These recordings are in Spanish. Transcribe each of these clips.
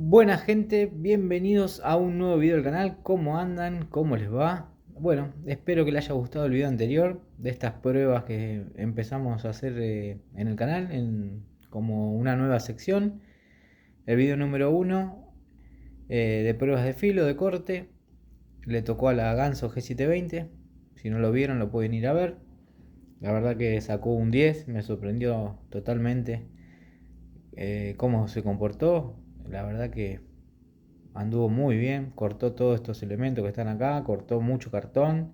Buena gente, bienvenidos a un nuevo video del canal. ¿Cómo andan? ¿Cómo les va? Bueno, espero que les haya gustado el video anterior de estas pruebas que empezamos a hacer en el canal, como una nueva sección. El video número 1 de pruebas de filo, de corte, le tocó a la Ganso G720. Si no lo vieron lo pueden ir a ver. La verdad que sacó un 10, me sorprendió totalmente cómo se comportó. La verdad que anduvo muy bien, cortó todos estos elementos que están acá, cortó mucho cartón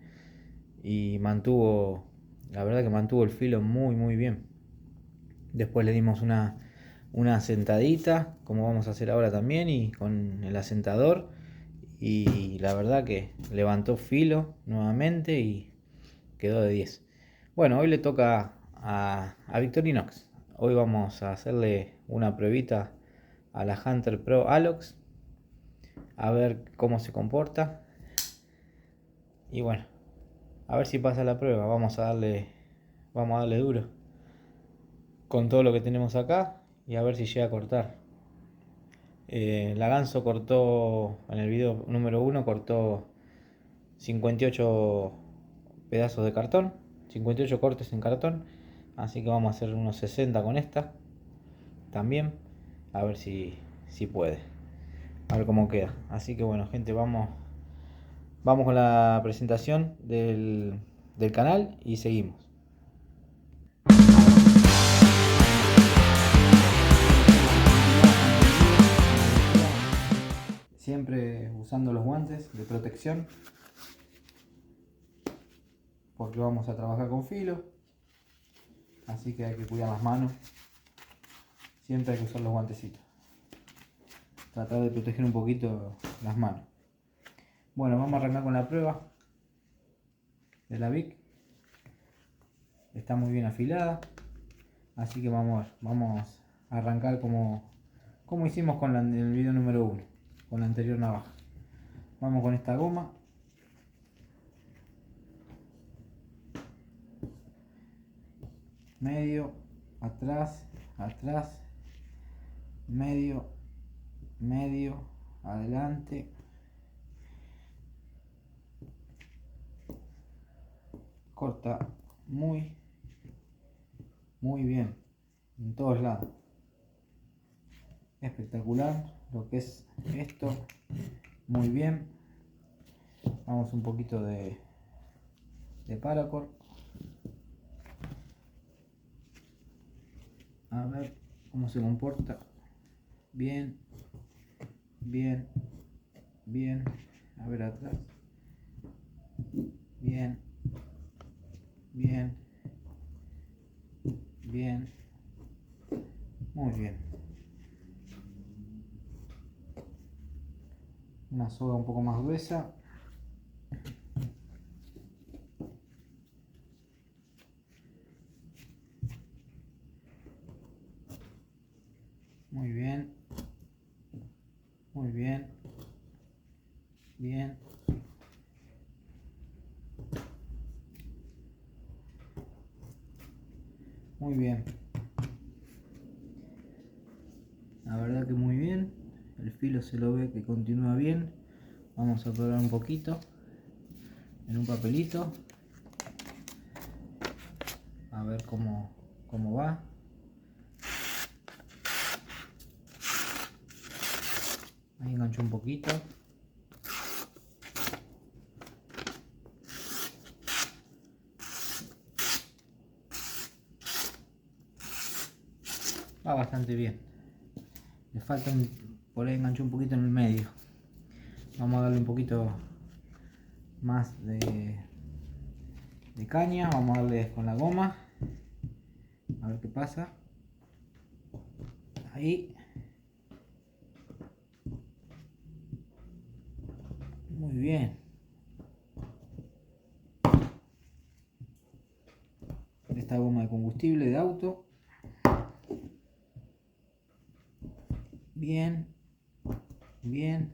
y la verdad que mantuvo el filo muy bien. Después le dimos una sentadita, como vamos a hacer ahora también, y con el asentador, y la verdad que levantó filo nuevamente y quedó de 10. Bueno, hoy le toca a Victorinox. Hoy vamos a hacerle una pruebita a la Hunter Pro Alox, a ver cómo se comporta. Y bueno, a ver si pasa la prueba. Vamos a darle duro con todo lo que tenemos acá y a ver si llega a cortar. La Ganso cortó en el video número 1, cortó 58 pedazos de cartón, 58 cortes en cartón. Así que vamos a hacer unos 60 con esta también, a ver si puede, a ver cómo queda. Así que bueno, gente, vamos con la presentación del canal y seguimos. Siempre usando los guantes de protección, porque vamos a trabajar con filo, así que hay que cuidar las manos. Siempre hay que usar los guantecitos, tratar de proteger un poquito las manos. Bueno, vamos a arrancar con la prueba de la Vic. Está muy bien afilada, así que vamos a arrancar como hicimos con el video número 1, con la anterior navaja. Vamos con esta goma. Medio, atrás, atrás, medio, medio, adelante. Corta muy bien en todos lados. Espectacular lo que es esto, muy bien. Vamos un poquito de paracord, a ver cómo se comporta. Bien, bien, bien. A ver atrás. Bien, bien, bien, muy bien. Una soga un poco más gruesa. Muy bien, muy bien, bien. Muy bien. La verdad que muy bien. El filo se lo ve que continúa bien. Vamos a probar un poquito en un papelito, a ver cómo va. Ahí engancho un poquito. Va bastante bien. Le falta por ahí engancho un poquito en el medio. Vamos a darle un poquito más de caña. Vamos a darle con la goma, a ver qué pasa. Ahí. Muy bien. Esta goma de combustible de auto. Bien, bien.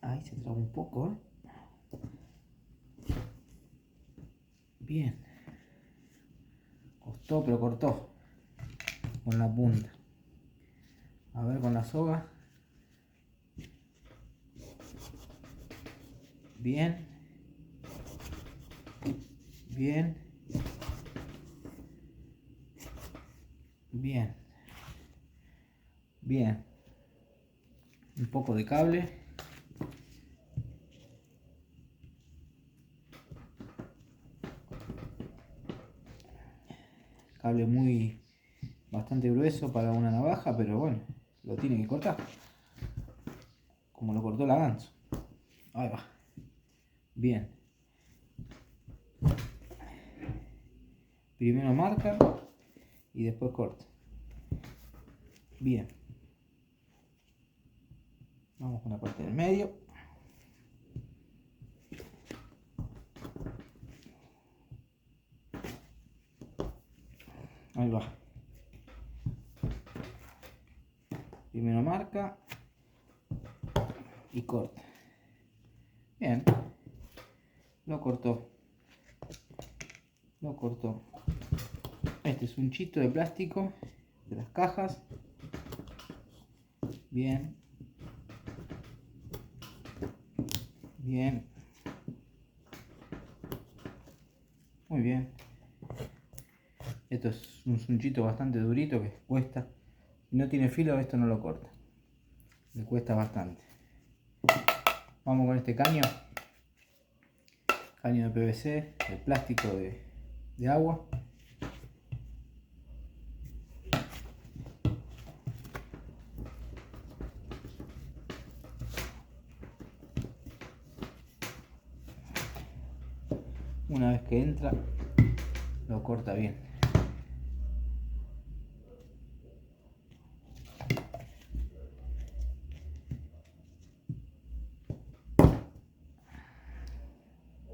Ahí se traba un poco, ¿eh? Bien. Costó, pero cortó con la punta. A ver con la soga. Bien. Bien. Bien. Bien. Un poco de cable. Cable bastante grueso para una navaja, pero bueno, lo tiene que cortar. Como lo cortó la ganso. Ahí va. Bien. Primero marca y después corta. Bien. Vamos con la parte del medio. Ahí va. Primero marca y corta. Bien. Lo cortó. Lo cortó. Este es un chito de plástico de las cajas. Bien. Bien. Muy bien. Esto es un sunchito bastante durito que cuesta. Si no tiene filo, esto no lo corta. Le cuesta bastante. Vamos con este caño. Caño de PVC, de plástico de agua. Una vez que entra, lo corta bien.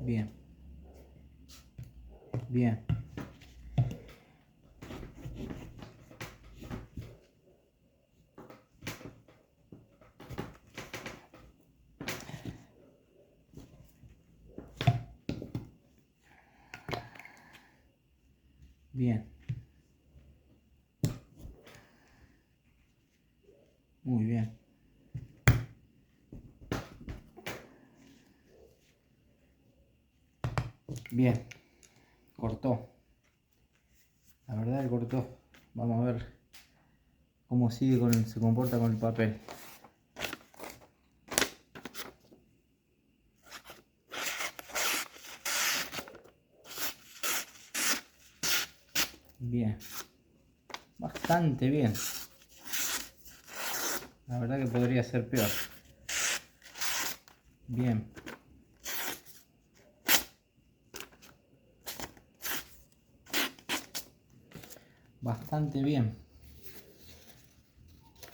Bien. Bien. Bien. Muy bien. Bien. Cortó. La verdad que cortó. Vamos a ver cómo sigue se comporta con el papel. Bien. Bastante bien. La verdad que podría ser peor. Bien. Bastante bien.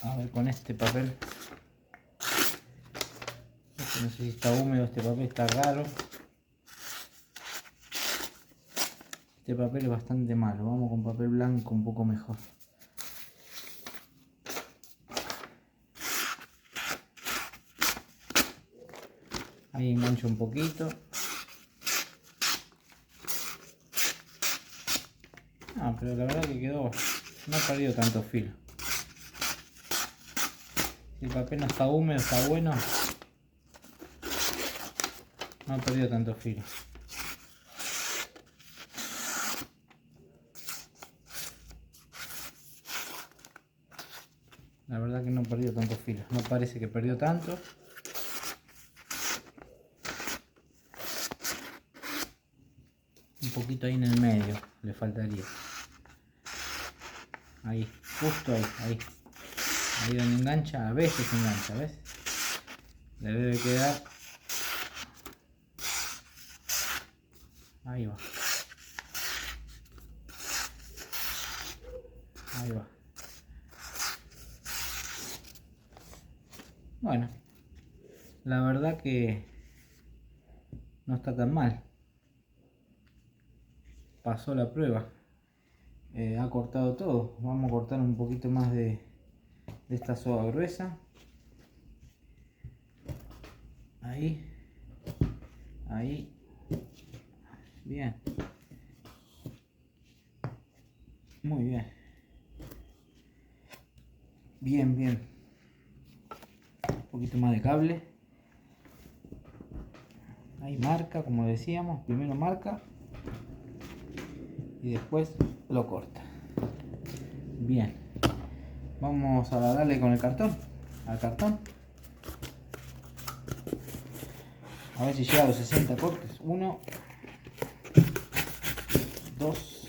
A ver con este papel. No sé si está húmedo, este papel está raro. Este papel es bastante malo. Vamos con papel blanco un poco mejor. Ahí engancho un poquito. Ah, pero la verdad que quedó. No ha perdido tanto filo. Si el papel no está húmedo, está bueno. No ha perdido tanto filo. La verdad que no ha perdido tanto filo. No parece que perdió tanto. Un poquito ahí en el medio le faltaría. Ahí, justo ahí, ahí. Ahí donde engancha, a veces engancha, ¿ves? Le debe quedar. Ahí va. Ahí va. Bueno, la verdad que no está tan mal. Pasó la prueba. Ha cortado todo. Vamos a cortar un poquito más de esta soga gruesa. Ahí. Ahí. Bien. Muy bien. Bien, bien. Un poquito más de cable. Ahí marca, como decíamos. Primero marca y después lo corta. Bien. Vamos a darle con el cartón. Al cartón. A ver si llega a los 60 cortes. 1, 2,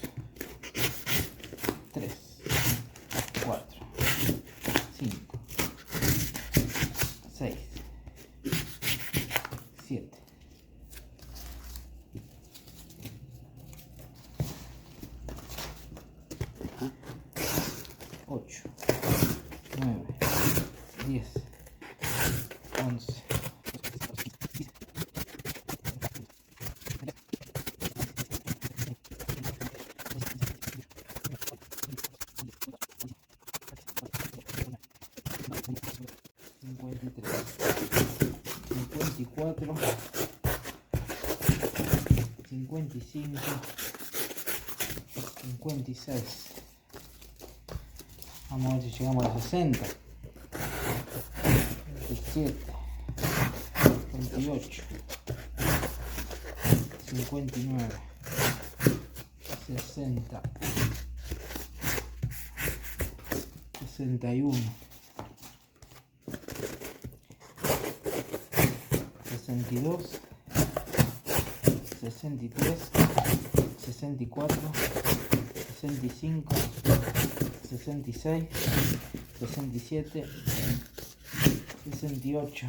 3, 4, 5, 6, 7, 8, 9, 10, 11, 53, 54, 55, 56. Vamos a ver si llegamos a los 60. 27, 28, 59, 60, 61, 62, 63, 64, 65, 66, 67, 68,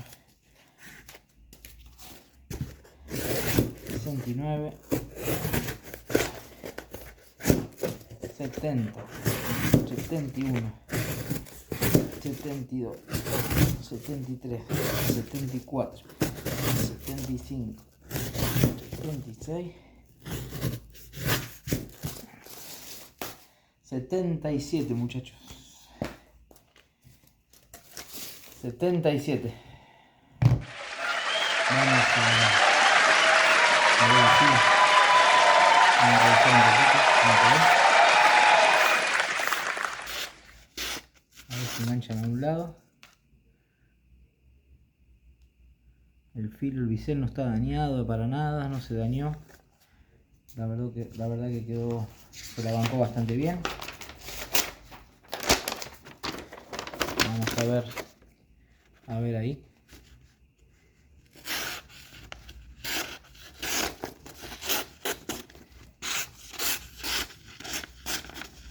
69, 70, 71, 72, 73, 74, 75, 76, 77, muchachos. 77. Vamos a ver aquí. Vamos a revisar un poquito. A ver si enganchan a un lado. El filo, el bisel no está dañado para nada, no se dañó. La verdad que quedó, se la bancó bastante bien. Vamos a ver ahí.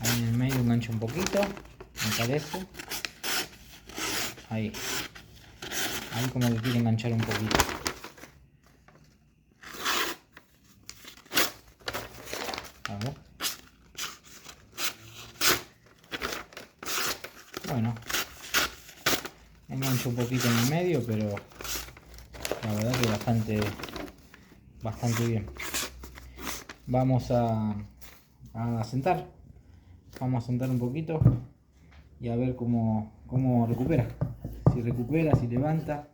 Ahí en el medio engancho un poquito, me parece. Ahí como que quiere enganchar un poquito. A ver. Bueno, engancho un poquito en el medio, pero la verdad que bastante bien. Vamos a sentar. Vamos a sentar un poquito y a ver cómo recupera. Si recupera, si levanta.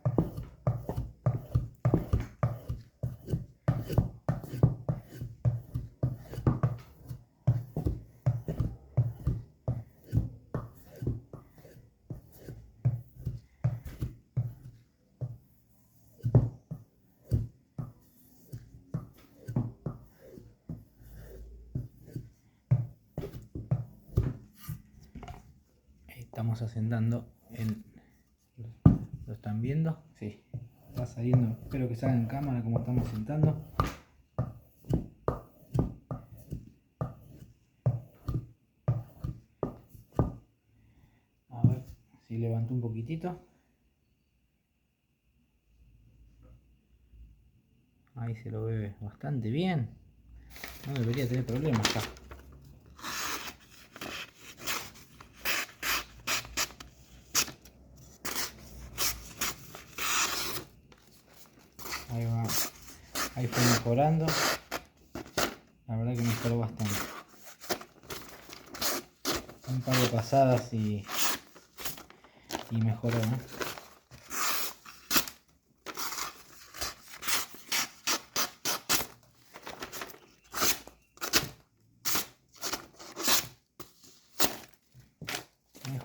Estamos asentando ¿lo están viendo? Sí, está saliendo, espero que salga en cámara como estamos sentando. A ver si levanto un poquitito. Ahí se lo ve bastante bien. No debería tener problemas acá. Ahí va. Ahí fue mejorando. La verdad que mejoró bastante. Un par de pasadas y mejoró, ¿no?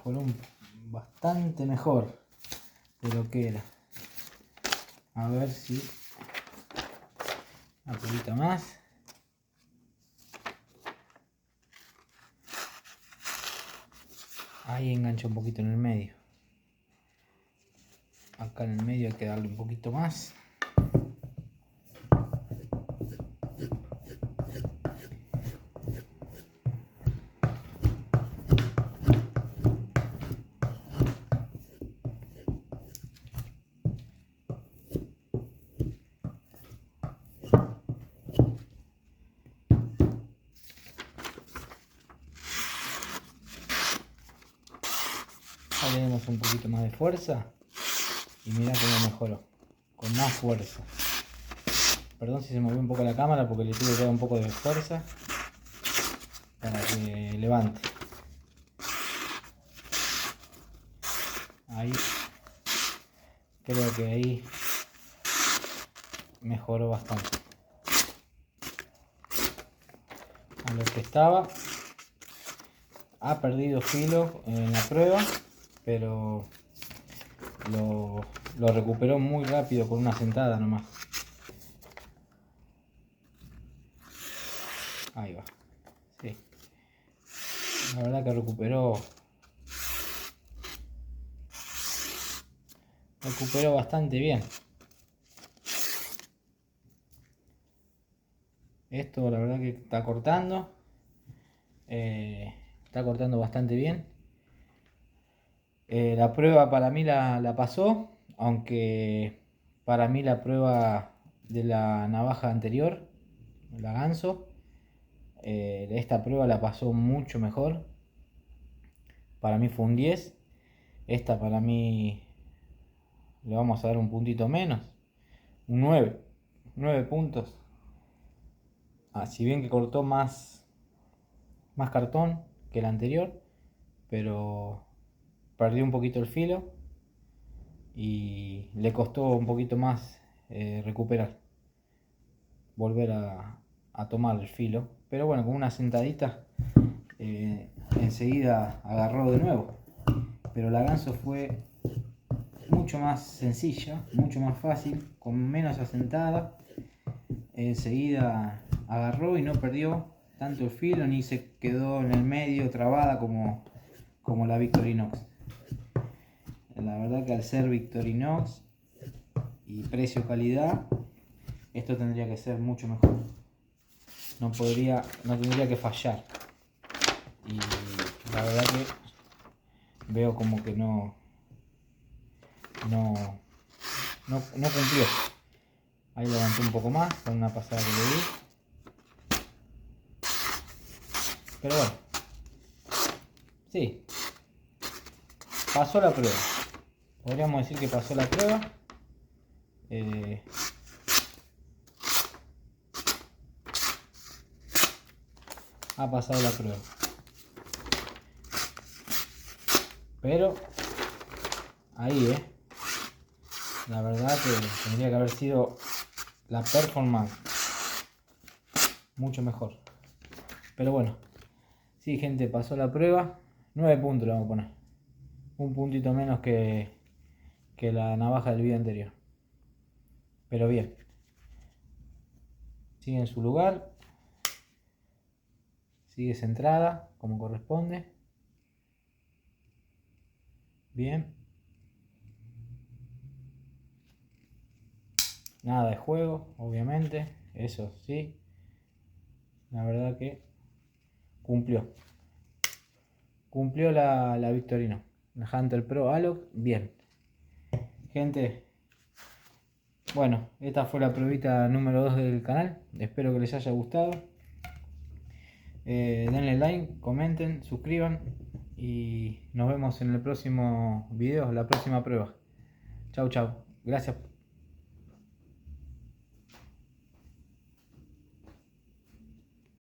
mejoró bastante mejor de lo que era. A ver si un poquito más. Ahí engancha un poquito en el medio. Acá en el medio hay que darle un poquito más. Ahora le damos un poquito más de fuerza y mirá cómo mejoró, con más fuerza. Perdón si se movió un poco la cámara porque le tuve que dar un poco de fuerza para que levante. Ahí, creo que ahí mejoró bastante. A lo que estaba, ha perdido filo en la prueba, pero lo recuperó muy rápido con una sentada nomás. Ahí va. Sí. La verdad que recuperó bastante bien. Esto la verdad que está cortando. Está cortando bastante bien. La prueba para mí la pasó, aunque para mí la prueba de la navaja anterior, la Ganso, esta prueba la pasó mucho mejor. Para mí fue un 10. Esta para mí le vamos a dar un puntito menos, un 9 puntos. Si bien que cortó más cartón que el anterior, pero perdió un poquito el filo y le costó un poquito más recuperar, volver a tomar el filo, pero bueno, con una sentadita enseguida agarró de nuevo. Pero la Ganso fue mucho más sencilla, mucho más fácil, con menos asentada. Enseguida agarró y no perdió tanto el filo ni se quedó en el medio trabada como la Victorinox. La verdad que al ser Victorinox y precio calidad, esto tendría que ser mucho mejor. No tendría que fallar. Y la verdad que veo como que no cumplió. Ahí levanté un poco más con una pasada que le di. Pero bueno, sí, pasó la prueba. Podríamos decir que pasó la prueba. Ha pasado la prueba. Pero ahí, la verdad que tendría que haber sido la performance mucho mejor. Pero bueno, sí, gente, pasó la prueba. 9 puntos le vamos a poner. Un puntito menos que la navaja del video anterior. Pero bien. Sigue en su lugar. Sigue centrada como corresponde. Bien. Nada de juego, obviamente. Eso sí. La verdad que cumplió. Cumplió la Victorino. La Hunter Pro Alloc. Bien. Gente. Bueno, esta fue la pruebita número 2 del canal. Espero que les haya gustado. Denle like, comenten, suscriban. Y nos vemos en el próximo video, la próxima prueba. Chau, chau. Gracias.